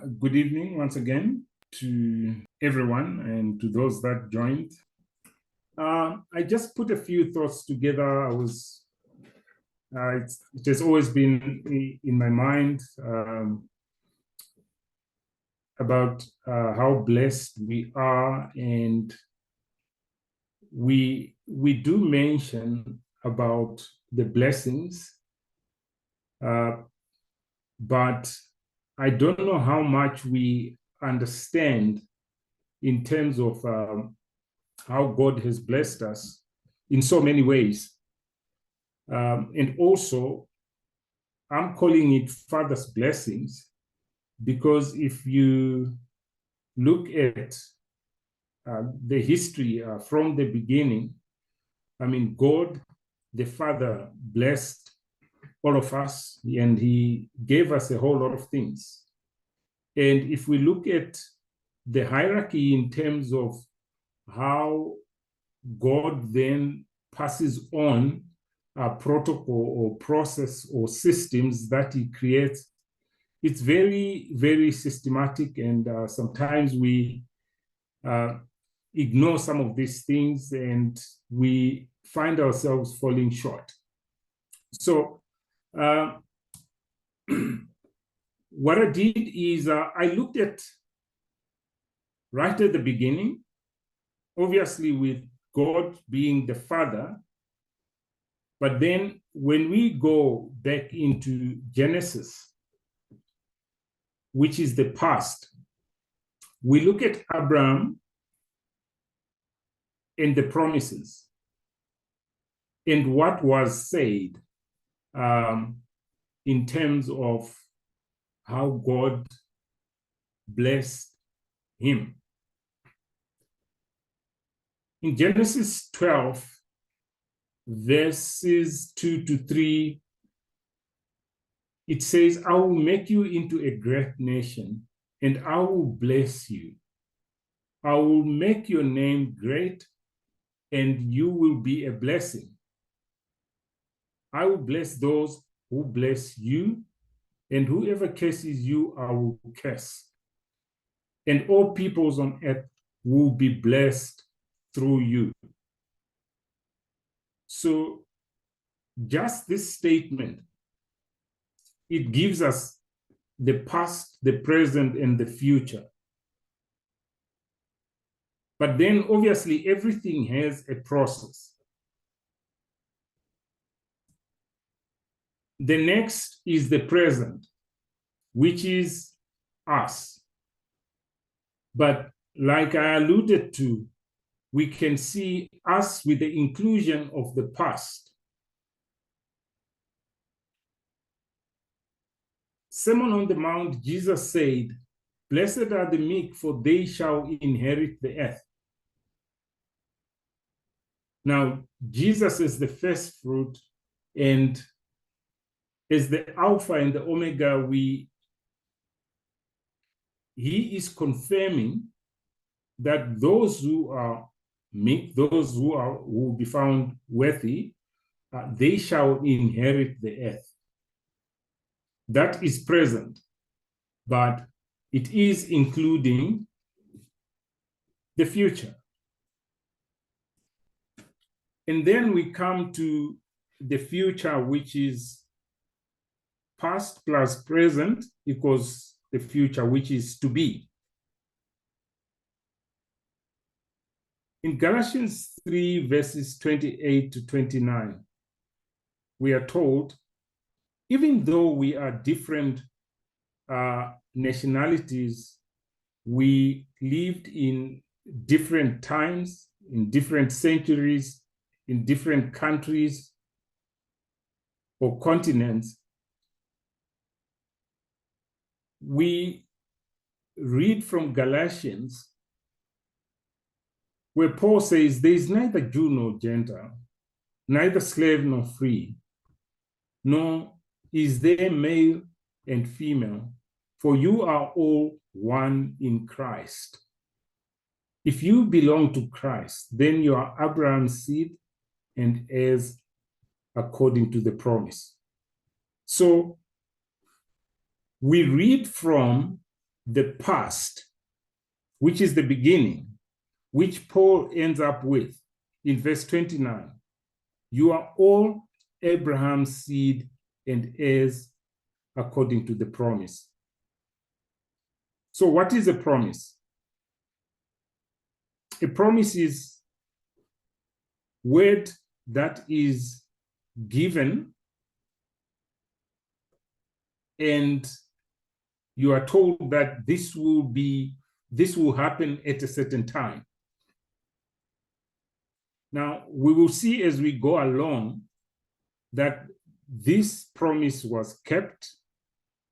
Good evening once again to everyone and to those that joined. I just put a few thoughts together. It has always been in my mind about how blessed we are, and we do mention about the blessings, but I don't know how much we understand in terms of how God has blessed us in so many ways. And also, I'm calling it Father's blessings, because if you look at the history from the beginning, I mean, God, the Father, blessed all of us, and he gave us a whole lot of things. And if we look at the hierarchy in terms of how God then passes on a protocol or process or systems that he creates, it's very, very systematic, and sometimes we ignore some of these things and we find ourselves falling short. So what I did is I looked at right at the beginning, obviously with God being the Father, but then when we go back into Genesis, which is the past, we look at Abraham and the promises and what was said in terms of how God blessed him. In Genesis 12, verses 2 to 3, it says, I will make you into a great nation, and I will bless you. I will make your name great, and you will be a blessing. I will bless those who bless you, and whoever curses you, I will curse. And all peoples on earth will be blessed through you. So just this statement, it gives us the past, the present, and the future. But then obviously everything has a process. The next is the present, which is us. But like I alluded to, we can see us with the inclusion of the past. Sermon on the Mount, Jesus said, blessed are the meek, for they shall inherit the earth. Now, Jesus is the first fruit, and as the Alpha and the Omega, he is confirming that those who are meek, those who will be found worthy, they shall inherit the earth. That is present, but it is including the future. And then we come to the future, which is past plus present equals the future, which is to be. In Galatians 3, verses 28 to 29, we are told, even though we are different nationalities, we lived in different times, in different centuries, in different countries or continents, we read from Galatians where Paul says, there is neither Jew nor Gentile, neither slave nor free, nor is there male and female, for you are all one in Christ. If you belong to Christ, then you are Abraham's seed and heirs according to the promise. So we read from the past, which is the beginning, which Paul ends up with in verse 29. You are all Abraham's seed and heirs according to the promise. So what is a promise? A promise is word that is given and you are told that this will happen at a certain time. Now, we will see as we go along that this promise was kept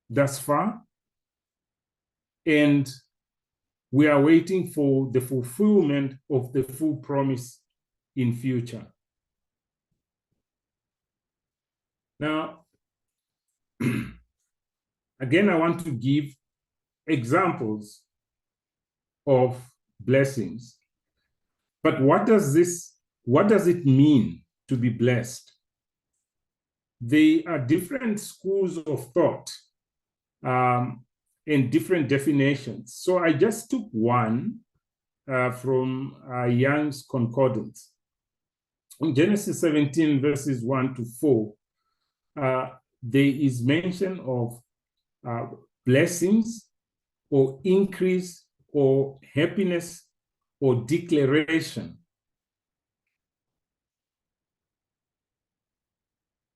thus far, and we are waiting for the fulfillment of the full promise in future. Now, again, I want to give examples of blessings. But what does it mean to be blessed? There are different schools of thought and different definitions. So I just took one from Young's Concordance. In Genesis 17, verses 1 to 4, there is mention of blessings or increase or happiness or declaration.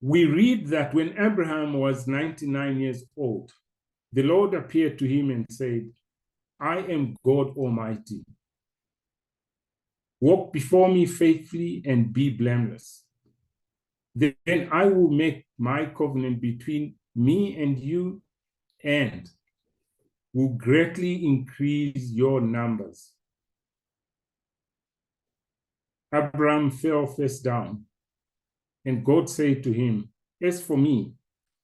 We read that when Abraham was 99 years old, the Lord appeared to him and said, I am God Almighty. Walk before me faithfully and be blameless. Then I will make my covenant between me and you and will greatly increase your numbers. Abraham fell face down, and God said to him, as for me,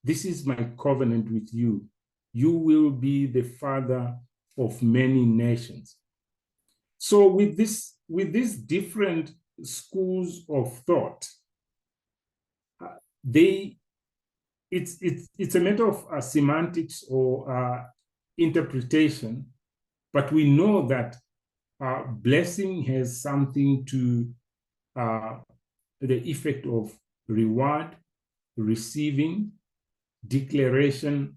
this is my covenant with you. You will be the father of many nations. So with these different schools of thought, it's a matter of semantics or interpretation, but we know that blessing has something to the effect of reward, receiving, declaration,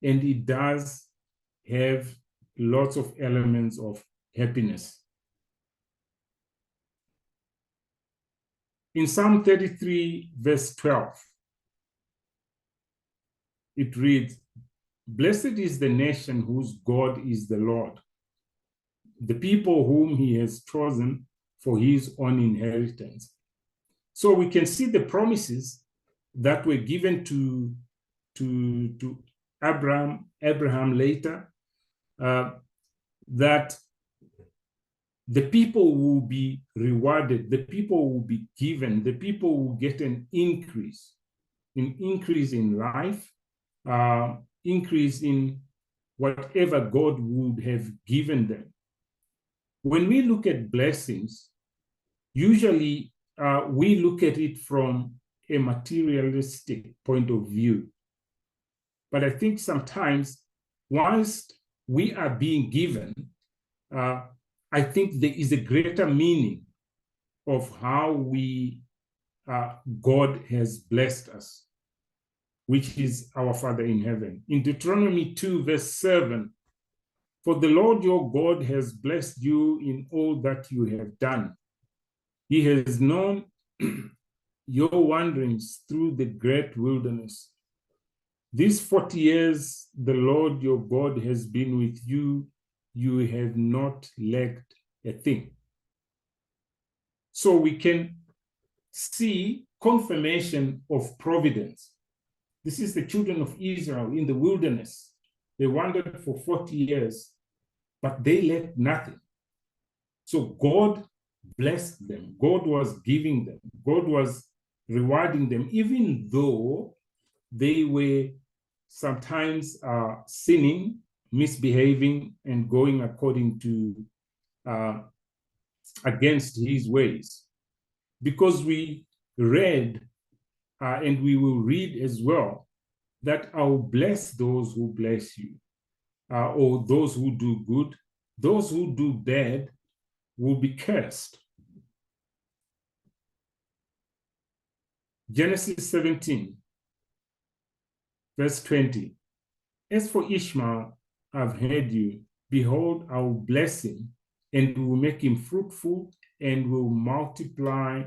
and it does have lots of elements of happiness. In Psalm 33, verse 12, it reads, Blessed is the nation whose God is the Lord, the people whom he has chosen for his own inheritance. So we can see the promises that were given to Abraham later, that the people will be rewarded, the people will be given, the people will get an increase in life, increase in whatever God would have given them. When we look at blessings, usually we look at it from a materialistic point of view. But I think sometimes, whilst we are being given, I think there is a greater meaning of how God has blessed us, which is our Father in heaven. In Deuteronomy 2, verse 7, for the Lord your God has blessed you in all that you have done. He has known your wanderings through the great wilderness. These 40 years the Lord your God has been with you, you have not lacked a thing. So we can see confirmation of providence. This is the children of Israel in the wilderness. They wandered for 40 years, but they lacked nothing. So God blessed them. God was giving them. God was rewarding them, even though they were sometimes sinning, misbehaving, and going according to against his ways. Because we read, and we will read as well, that I will bless those who bless you. or those who do good. Those who do bad will be cursed. Genesis 17, verse 20. As for Ishmael, I've heard you. Behold, I will bless him and will make him fruitful and will multiply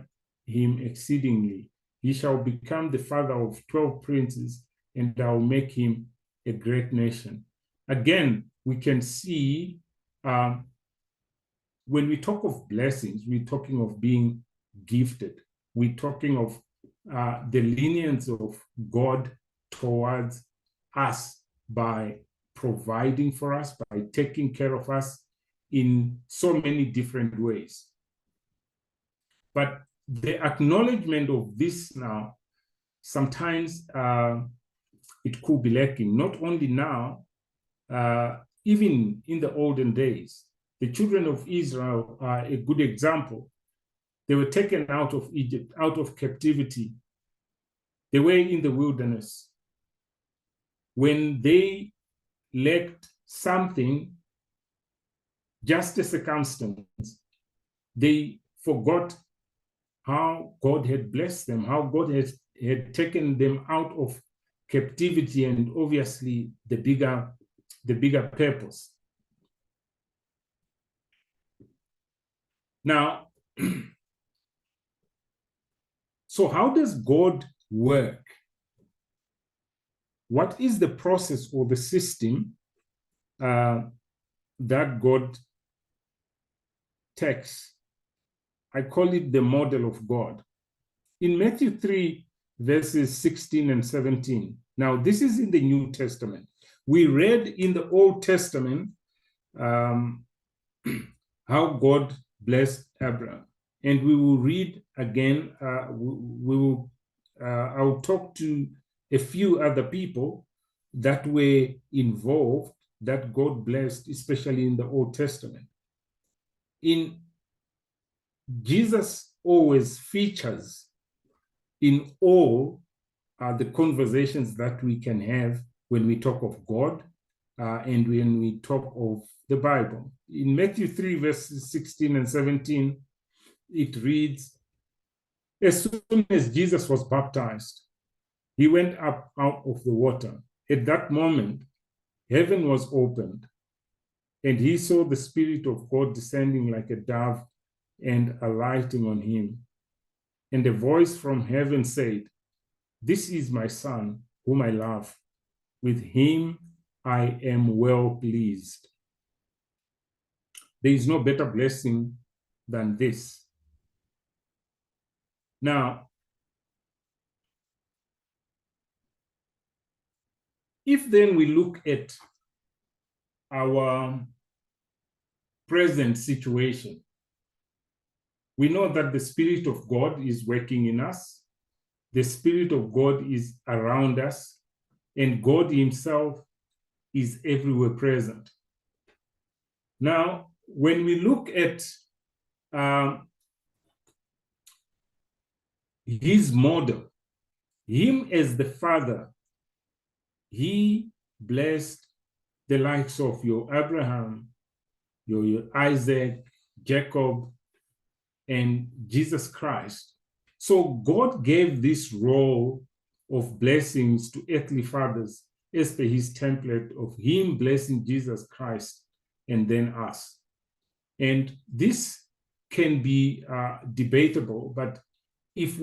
him exceedingly. He shall become the father of 12 princes, and I will make him a great nation. Again, we can see when we talk of blessings, we're talking of being gifted. We're talking of the lenience of God towards us by providing for us, by taking care of us in so many different ways. But the acknowledgement of this now, sometimes it could be lacking, not only now, even in the olden days. The children of Israel are a good example. They were taken out of Egypt, out of captivity. They were in the wilderness. When they lacked something, just a circumstance, they forgot how God had blessed them, how God had taken them out of captivity, and obviously the bigger purpose. Now, so how does God work? What is the process or the system that God takes? I call it the model of God. In Matthew 3, verses 16 and 17. Now, this is in the New Testament. We read in the Old Testament how God blessed Abraham. And we will read again, I'll talk to a few other people that were involved that God blessed, especially in the Old Testament. Jesus always features in all the conversations that we can have when we talk of God and when we talk of the Bible. In Matthew 3, verses 16 and 17, it reads, as soon as Jesus was baptized, he went up out of the water. At that moment, heaven was opened, and he saw the Spirit of God descending like a dove and alighting on him. And a voice from heaven said, this is my Son, whom I love. With him I am well pleased. There is no better blessing than this. Now, if then we look at our present situation, we know that the Spirit of God is working in us. The Spirit of God is around us, and God himself is everywhere present. Now, when we look at his model, him as the Father, he blessed the likes of your Abraham, your Isaac, Jacob, and Jesus Christ. So God gave this role of blessings to earthly fathers as per his template of him blessing Jesus Christ and then us. And this can be debatable, but if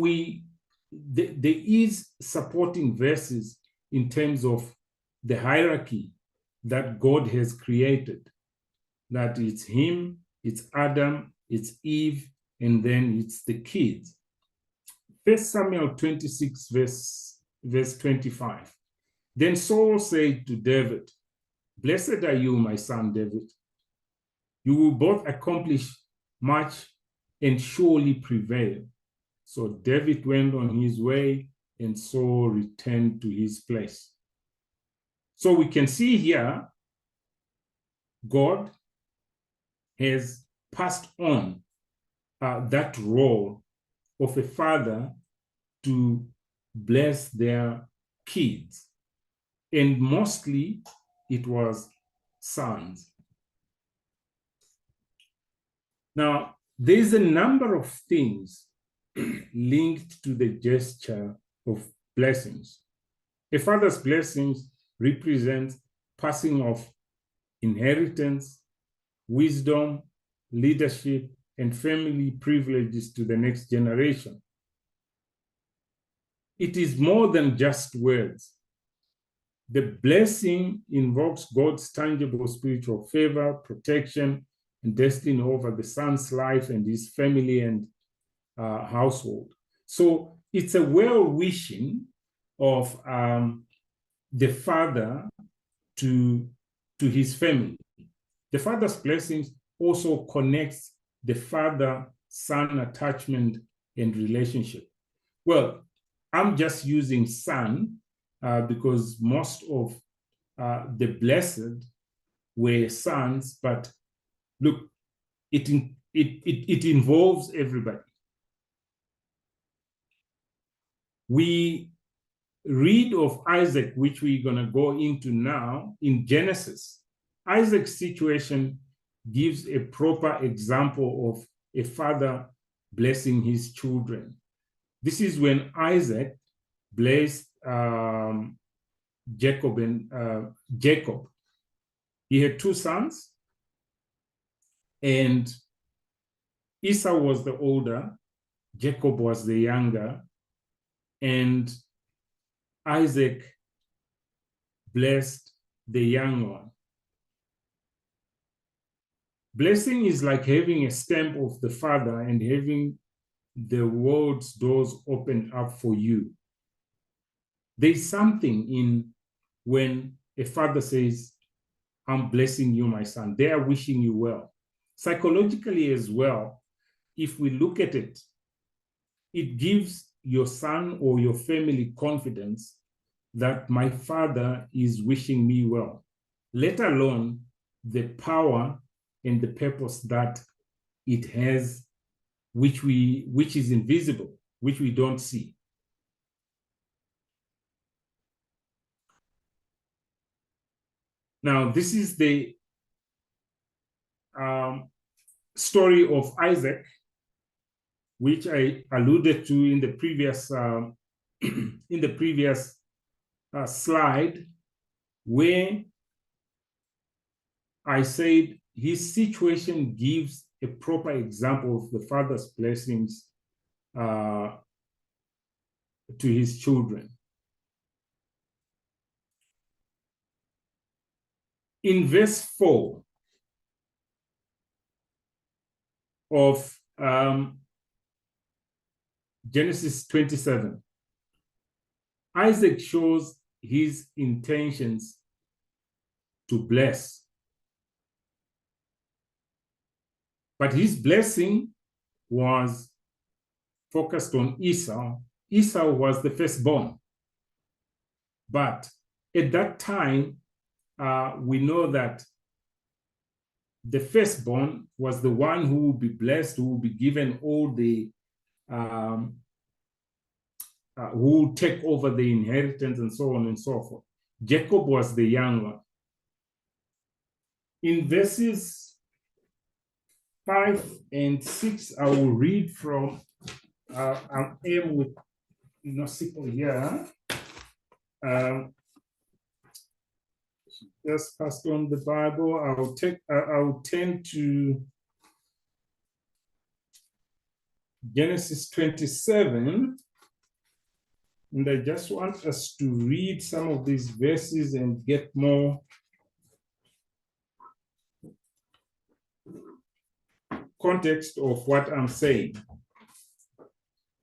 there is supporting verses in terms of the hierarchy that God has created, that it's him, it's Adam, it's Eve, and then it's the kids. 1 Samuel 26, verse 25. Then Saul said to David, blessed are you, my son David. You will both accomplish much and surely prevail. So David went on his way and Saul returned to his place. So we can see here, God has passed on that role of a father to bless their kids. And mostly it was sons. Now, there's a number of things linked to the gesture of blessings. A father's blessings represent passing of inheritance, wisdom, leadership, and family privileges to the next generation. It is more than just words. The blessing invokes God's tangible spiritual favor, protection, and destiny over the son's life and his family and household. So it's a well-wishing of the father to his family. The father's blessings also connects the father-son attachment and relationship. Well, I'm just using son because most of the blessed were sons, but look, it involves everybody. We read of Isaac, which we're going to go into now in Genesis. Isaac's situation gives a proper example of a father blessing his children. This is when Isaac blessed Jacob. He had two sons, and Esau was the older, Jacob was the younger, and Isaac blessed the young one. Blessing is like having a stamp of the father and having the world's doors opened up for you. There's something in when a father says, I'm blessing you, my son. They are wishing you well. Psychologically as well, if we look at it, it gives your son or your family confidence that my father is wishing me well, let alone the power and the purpose that it has, which is invisible, which we don't see. Now, this is the story of Isaac, which I alluded to in the previous slide, where I said his situation gives a proper example of the father's blessings to his children. In verse 4 of Genesis 27, Isaac shows his intentions to bless. But his blessing was focused on Esau. Esau was the firstborn. But at that time, we know that the firstborn was the one who will be blessed, who will be given all the, who will take over the inheritance and so on and so forth. Jacob was the younger. In verses 5 and 6, I will read from, I am with Nosiko here. Just passed on the Bible. I'll turn to Genesis 27. And I just want us to read some of these verses and get more context of what I'm saying.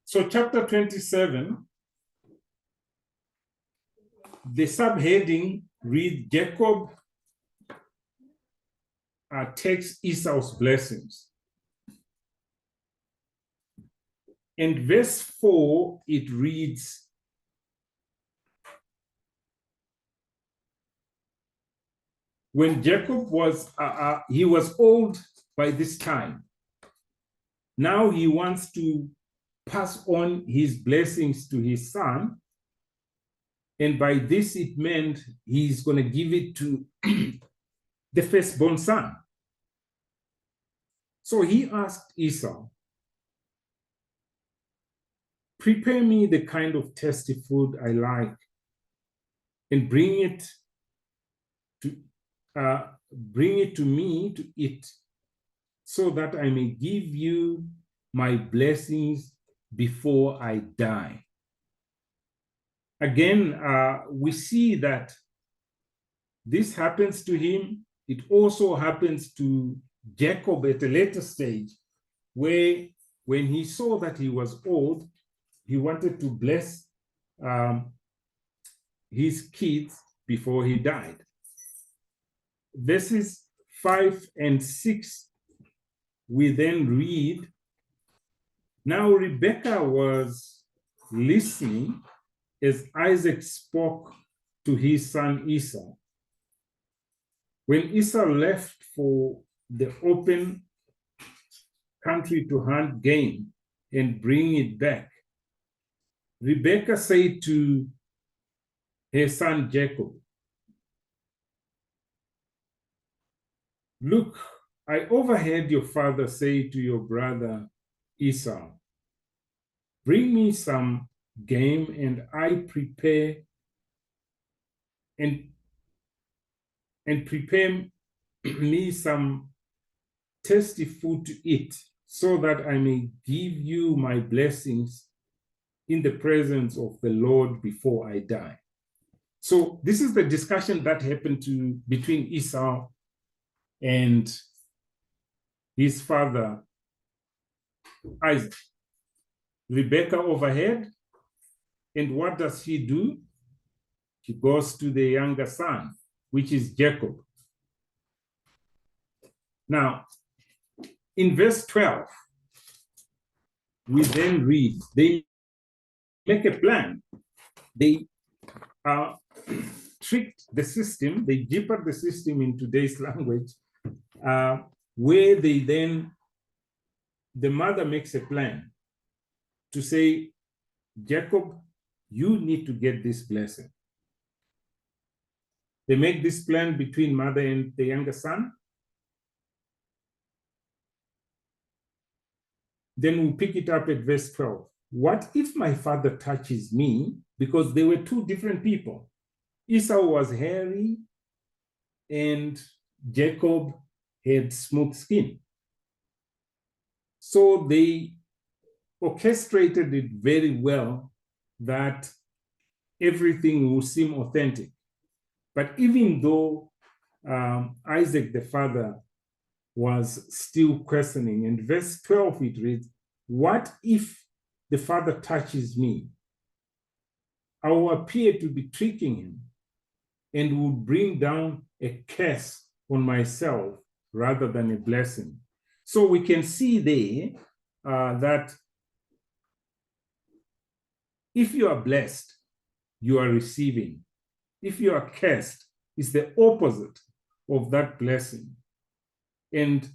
So chapter 27, the subheading reads, Jacob takes Esau's blessings. In verse 4, it reads, when Jacob was, he was old by this time. Now he wants to pass on his blessings to his son. And by this, it meant he's going to give it to the firstborn son. So he asked Esau, prepare me the kind of tasty food I like and bring it to me to eat, so that I may give you my blessings before I die. Again, we see that this happens to him. It also happens to Jacob at a later stage, where when he saw that he was old, he wanted to bless his kids before he died. Verses 5 and 6, we then read, now Rebekah was listening as Isaac spoke to his son Esau. When Esau left for the open country to hunt game and bring it back, Rebekah said to her son Jacob, look, I overheard your father say to your brother Esau, bring me some game and I prepare me some tasty food to eat, so that I may give you my blessings in the presence of the Lord before I die. So this is the discussion that happened between Esau and his father Isaac. Rebekah overheard, and what does she do? She goes to the younger son, which is Jacob. Now, in verse 12, we then read, they make a plan. They tricked the system, they jippered the system in today's language, where the mother makes a plan to say, Jacob, you need to get this blessing. They make this plan between mother and the younger son. Then we pick it up at verse 12. What if my father touches me? Because they were two different people. Esau was hairy and Jacob had smooth skin. So they orchestrated it very well that everything will seem authentic. But even though Isaac, the father, was still questioning, in verse 12 it reads, what if the father touches me? I will appear to be tricking him and will bring down a curse on myself rather than a blessing. So we can see there that if you are blessed, you are receiving. If you are cursed, it's the opposite of that blessing. And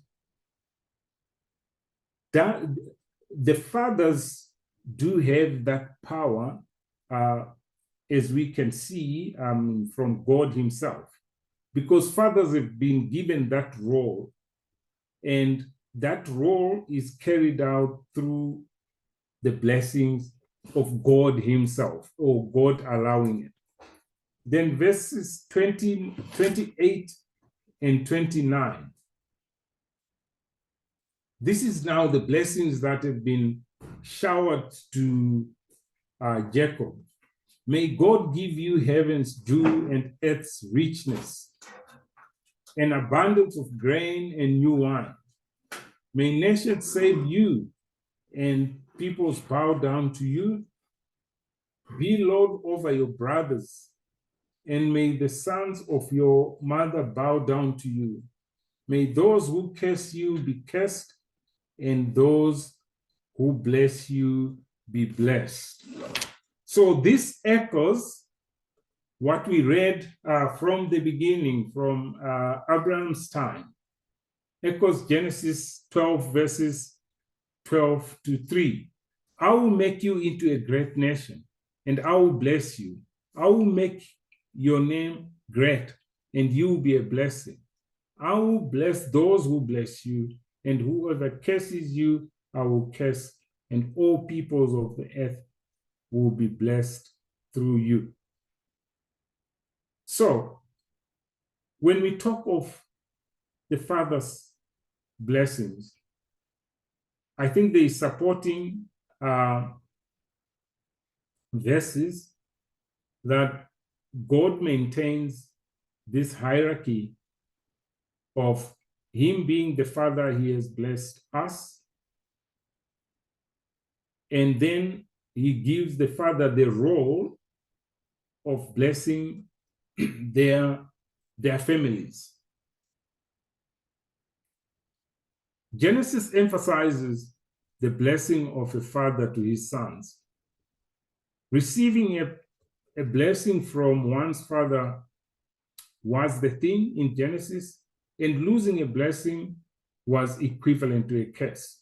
that, the fathers do have that power, as we can see from God himself, because fathers have been given that role, and that role is carried out through the blessings of God himself, or God allowing it. Then verses 28 and 29. This is now the blessings that have been showered to Jacob. May God give you heaven's dew and earth's richness, an abundance of grain and new wine. May nations save you and peoples bow down to you. Be Lord over your brothers, and may the sons of your mother bow down to you. May those who curse you be cursed, and those who bless you be blessed. So this echoes what we read from the beginning, from Abraham's time. Echoes Genesis 12, verses 12 to 3. I will make you into a great nation, and I will bless you. I will make your name great, and you will be a blessing. I will bless those who bless you, and whoever curses you, I will curse, and all peoples of the earth will be blessed through you. So, when we talk of the Father's blessings, I think there is supporting verses that God maintains this hierarchy of Him being the Father, He has blessed us. And then He gives the Father the role of blessing their families. Genesis emphasizes the blessing of a father to his sons. Receiving a blessing from one's father was the thing in Genesis, and losing a blessing was equivalent to a curse.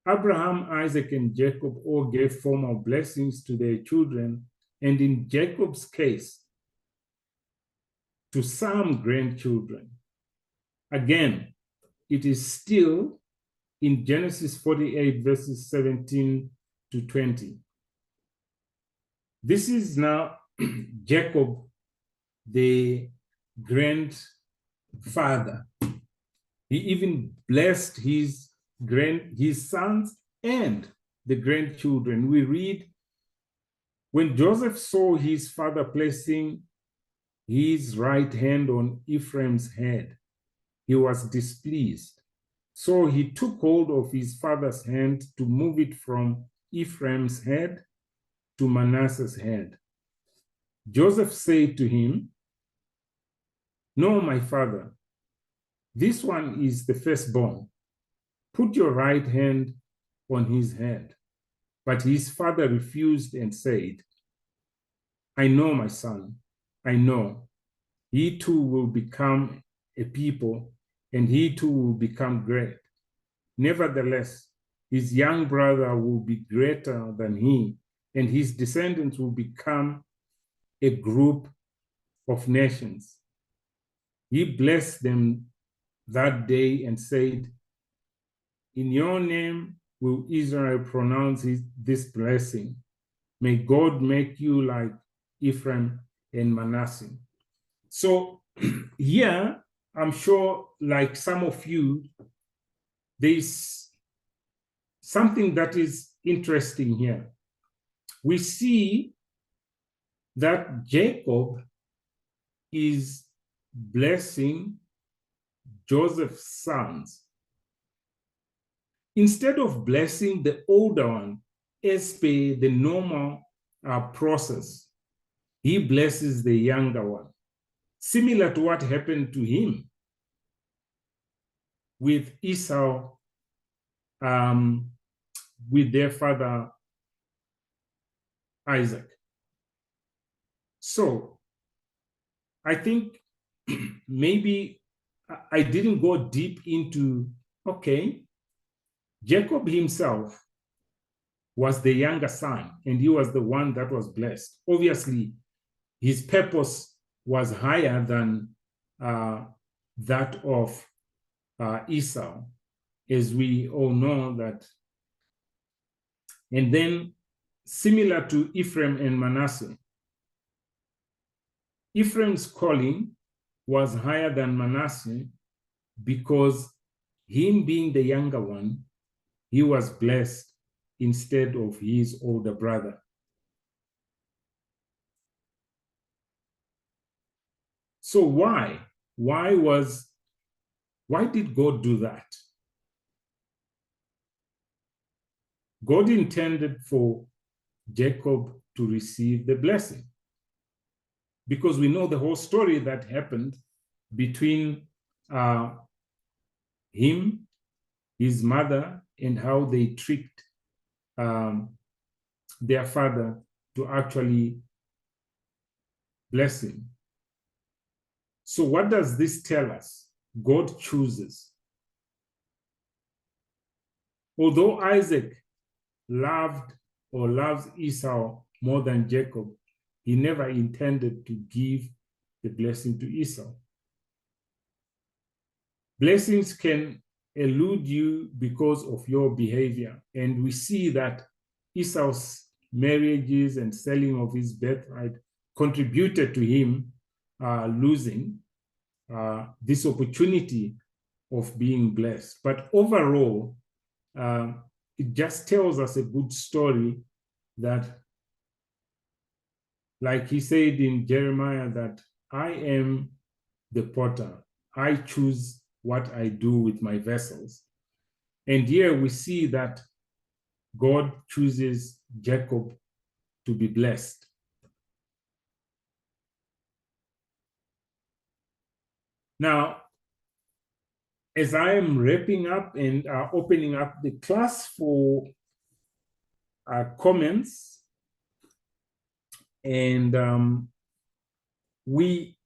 Abraham, Isaac, and Jacob all gave formal blessings to their children, and in Jacob's case, to some grandchildren. Again, it is still in Genesis 48, verses 17 to 20. This is now Jacob, the grandfather. He even blessed his sons and the grandchildren. We read, when Joseph saw his father placing his right hand on Ephraim's head, he was displeased. So he took hold of his father's hand to move it from Ephraim's head to Manasseh's head. Joseph said to him, "No, my father, this one is the firstborn. Put your right hand on his head." But his father refused and said, "I know, my son, I know. He too will become a people, and he too will become great. Nevertheless, his young brother will be greater than he, and his descendants will become a group of nations." He blessed them that day and said, "In your name will Israel pronounce this blessing. May God make you like Ephraim and Manasseh." So here, I'm sure, like some of you, there's something that is interesting here. We see that Jacob is blessing Joseph's sons. Instead of blessing the older one as per the normal process, he blesses the younger one, similar to what happened to him with Esau, with their father Isaac. So I think maybe I didn't go deep into, okay, Jacob himself was the younger son, and he was the one that was blessed. Obviously, his purpose was higher than that of Esau, as we all know that. And then, similar to Ephraim and Manasseh, Ephraim's calling was higher than Manasseh because him being the younger one, he was blessed instead of his older brother. So why? Why did God do that? God intended for Jacob to receive the blessing, because we know the whole story that happened between him, his mother, and how they tricked their father to actually bless him. So what does this tell us? God chooses. Although Isaac loved or loves Esau more than Jacob, he never intended to give the blessing to Esau. Blessings can elude you because of your behavior. And we see that Esau's marriages and selling of his birthright contributed to him losing this opportunity of being blessed. But overall, it just tells us a good story that, like he said in Jeremiah, that I am the potter. I choose what I do with my vessels. And here we see that God chooses Jacob to be blessed. Now, as I am wrapping up and opening up the class for comments, and we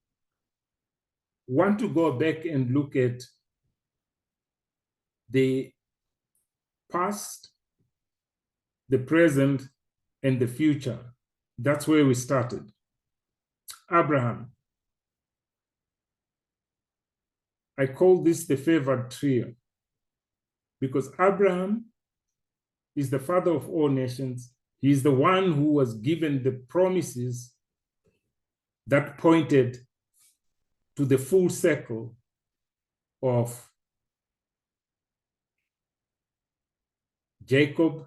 want to go back and look at the past, the present, and the future. That's where we started. Abraham. I call this the favored trio because Abraham is the father of all nations. He is the one who was given the promises that pointed to the full circle of Jacob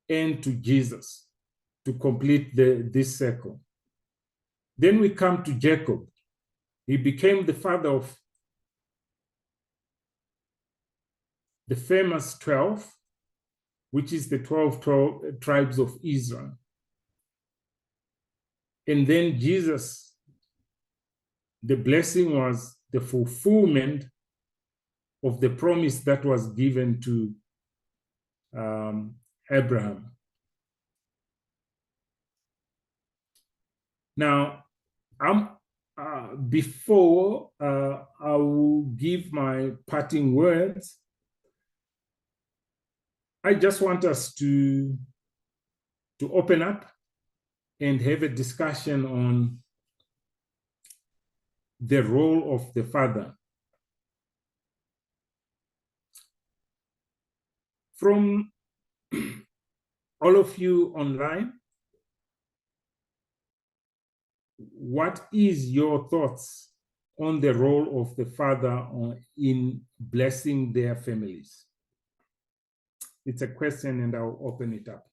and to Jesus to complete this circle. Then we come to Jacob. He became the father of the famous 12, which is the 12 tribes of Israel. And then Jesus, the blessing was the fulfillment of the promise that was given to Abraham. Now, before I will give my parting words, I just want us to open up and have a discussion on the role of the father. From all of you online, what is your thoughts on the role of the father in blessing their families? It's a question and I'll open it up.